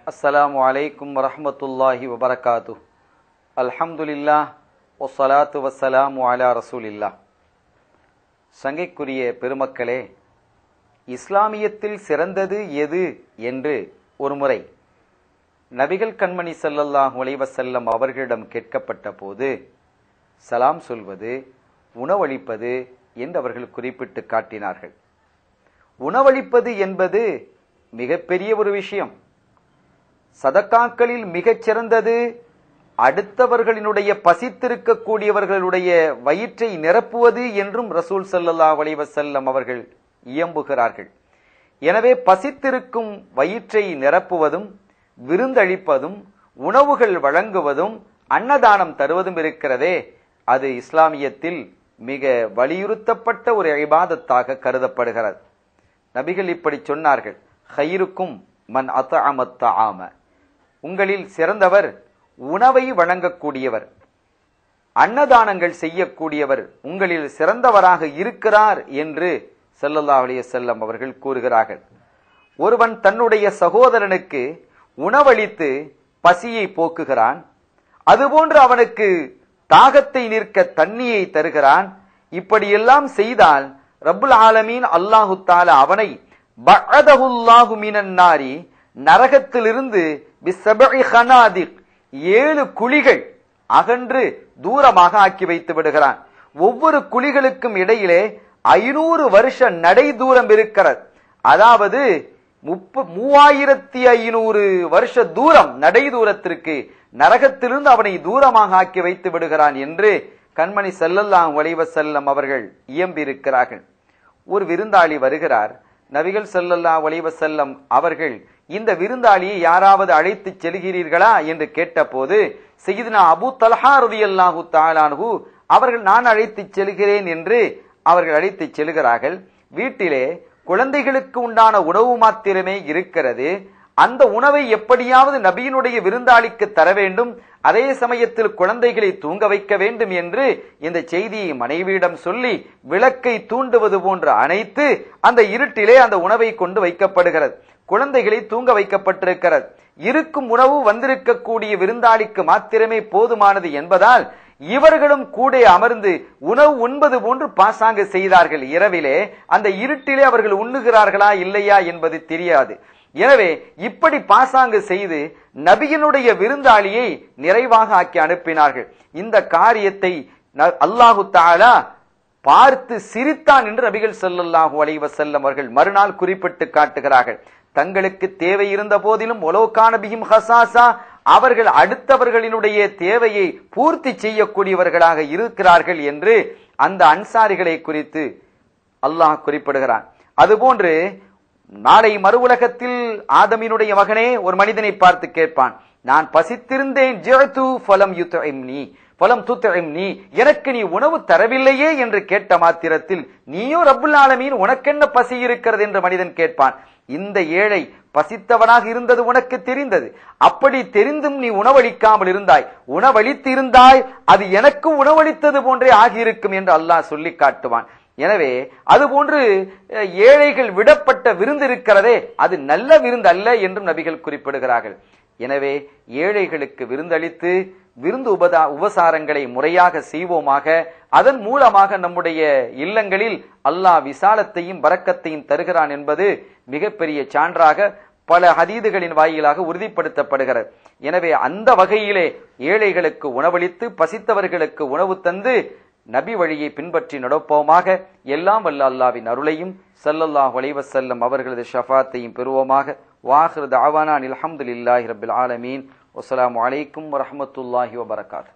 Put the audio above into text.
அஸ்ஸலாமு அலைக்கும் வரஹ்மத்துல்லாஹி வபரகாத்து. அல்ஹம்துலில்லாஹ் வஸ்ஸலாத்து வஸ்ஸலாமு அலா ரசூலில்லாஹ். சங்கைக்குரிய பெருமக்களே, இஸ்லாமியத்தில் சிறந்தது எது என்று ஒருமுறை நபிகள் கண்மணி ஸல்லல்லாஹு அலைஹி வஸல்லம் அவர்களிடம் கேட்கப்பட்ட போது சலாம் சொல்வது, உணவளிப்பது என்று அவர்கள் குறிப்பிட்டு காட்டினார்கள். உணவளிப்பது என்பது மிகப்பெரிய ஒரு விஷயம். சதக்காக்களில் மிகச் சிறந்தது அடுத்தவர்களினுடைய பசித்திருக்கக்கூடியவர்களுடைய வயிற்றை நிரப்புவது என்றும் ரசூல் ஸல்லல்லாஹு அலைஹி வஸல்லம் அவர்கள் இயம்புகிறார்கள். எனவே பசித்திருக்கும் வயிற்றை நிரப்புவதும், விருந்தளிப்பதும், உணவுகள் வழங்குவதும், அன்னதானம் தருவதும் இருக்கிறதே, அது இஸ்லாமியத்தில் மிக வலியுறுத்தப்பட்ட ஒரு இபாதத்தாக கருதப்படுகிறது. நபிகள் இப்படி சொன்னார்கள், ஹைருக்கும் மன் அத்அம தஆம, உங்களில் சிறந்தவர் உணவை வழங்கக்கூடியவர், அன்னதானங்கள் செய்யக்கூடியவர் உங்களில் சிறந்தவராக இருக்கிறார் என்று ஸல்லல்லாஹு அலைஹி வஸல்லம் அவர்கள் கூறுகிறார்கள். ஒருவன் தன்னுடைய சகோதரனுக்கு உணவளித்து பசியை போக்குகிறான், அதுபோன்று அவனுக்கு தாகத்தை நிற்க தண்ணியை தருகிறான். இப்படியெல்லாம் செய்தால் ரப்புல் ஆலமீன் அல்லாஹு தஆலா அவனை பஅதஹுல்லாஹு மினன் நாரி, நரகத்திலிருந்து பிஸபஇ கனாதிக், 7 குழிகள் அகன்று தூரமாக ஆக்கி வைத்து விடுகிறான். ஒவ்வொரு குழிகளுக்கும் இடையிலே 500 வருஷ நடை தூரம் இருக்கிறது. அதாவது 3500 வருஷ தூரம் நடை தூரத்திற்கு நரகத்திலிருந்து அவனை தூரமாக ஆக்கி வைத்து விடுகிறான் என்று கண்மணி ஸல்லல்லாஹு அலைஹி வஸல்லம் அவர்கள் இயம்பியிருக்கிறார்கள். ஒரு விருந்தாளி வருகிறார். நபிகள் ஸல்லல்லாஹு அலைஹி வஸல்லம் அவர்கள் இந்த விருந்தாளியை யாராவது அழைத்து செல்கிறீர்களா என்று கேட்டபோது சய்யிதுனா அபூ தல்ஹா ரலியல்லாஹு தஆலா அன்ஹு அவர்கள் நான் அழைத்து செல்கிறேன் என்று அவர்கள் அழைத்து செல்கிறார்கள். வீட்டிலே குழந்தைகளுக்கு உண்டான உணவு மாத்திரமே இருக்கிறது. அந்த உணவை எப்படியாவது நபியினுடைய விருந்தாளிக்கு தர வேண்டும், அதே சமயத்தில் குழந்தைகளை தூங்க வைக்க வேண்டும் என்று இந்த செய்தியை மனைவியிடம் சொல்லி விளக்கை தூண்டுவது போன்று அணைத்து அந்த இருட்டிலே அந்த உணவை கொண்டு வைக்கப்படுகிறது. குழந்தைகளை தூங்க வைக்கப்பட்டிருக்கிறது. இருக்கும் உணவு வந்திருக்கக்கூடிய விருந்தாளிக்கு மாத்திரமே போதுமானது என்பதால் இவர்களும் கூட அமர்ந்து உணவு உண்பது போன்று பாசாங்கு செய்தார்கள். இரவிலே அந்த இருட்டிலே அவர்கள் உண்ணுகிறார்களா இல்லையா என்பது தெரியாது. எனவே இப்படி பாசாங்கு செய்து நபியினுடைய விருந்தாளியை நிறைவாக ஆக்கி அனுப்பினார்கள். இந்த காரியத்தை அல்லாஹு தஆலா பார்த்து சிரித்தான் என்று நபிகள் ஸல்லல்லாஹு அலைஹி வஸல்லம் அவர்கள் மறுநாள் குறிப்பிட்டு காட்டுகிறார்கள். தங்களுக்கு தேவை இருந்த போதிலும் ஒலோகான பிஹிம் ஹசாசா, அவர்கள் அடுத்தவர்களினுடைய தேவையை பூர்த்தி செய்யக்கூடியவர்களாக இருக்கிறார்கள் என்று அந்த அன்சாரிகளை குறித்து அல்லாஹ் குறிப்பிடுகிறான். அதுபோன்று நாளை மறு உலகத்தில் ஆதமினுடைய மகனே ஒரு மனிதனை பார்த்து கேட்பான், நான் பசித்திருந்தேன், ஜஅது ஃபலம் யுத்இம்னி ஃபலம் துத்இம்னி, எனக்கு நீ உணவு தரவில்லையே என்று கேட்ட மாத்திரத்தில் நீயோ ரப்புல் ஆலமீன் உனக்கென்ன பசி இருக்கிறது என்று மனிதன் கேட்பான். இந்த ஏழை பசித்தவனாக இருந்தது உனக்கு தெரிந்தது, அப்படி தெரிந்தும் நீ உணவளிக்காமல் இருந்தாய், உணவளித்து இருந்தாய் அது எனக்கு உணவளித்தது போன்றே ஆகியிருக்கும் என்று அல்லாஹ் சொல்லி காட்டுவான். எனவே அதுபோன்று ஏழைகள் விடப்பட்ட விருந்து இருக்கிறதே, அது நல்ல விருந்து அல்ல என்றும் நபிகள் குறிப்பிடுகிறார்கள். எனவே ஏழைகளுக்கு விருந்தளித்து விருந்து உபசாரங்களை முறையாக செய்வோமாக. அதன் மூலமாக நம்முடைய இல்லங்களில் அல்லாஹ் விசாலத்தையும் பரக்கத்தையும் தருகிறான் என்பது மிகப்பெரிய சான்றாக பல ஹதீதுகளின் வாயிலாக உறுதிப்படுத்தப்படுகிறது. எனவே அந்த வகையிலே ஏழைகளுக்கு உணவளித்து பசித்தவர்களுக்கு உணவு தந்து நபி வழியை பின்பற்றி நடப்போமாக. எல்லாம் வல்ல அல்லாஹ்வின் அருளையும் ஸல்லல்லாஹு அலைஹி வஸல்லம் அவர்களது ஷஃபாத்தையும் பெறுவோமாக. வாஹிரு தஅவானா அல்ஹம்துலில்லாஹி ரப்பில் ஆலமீன். வஸ்ஸலாமு அலைக்கும் வரஹ்மத்துல்லாஹி வபரகாத்துஹு.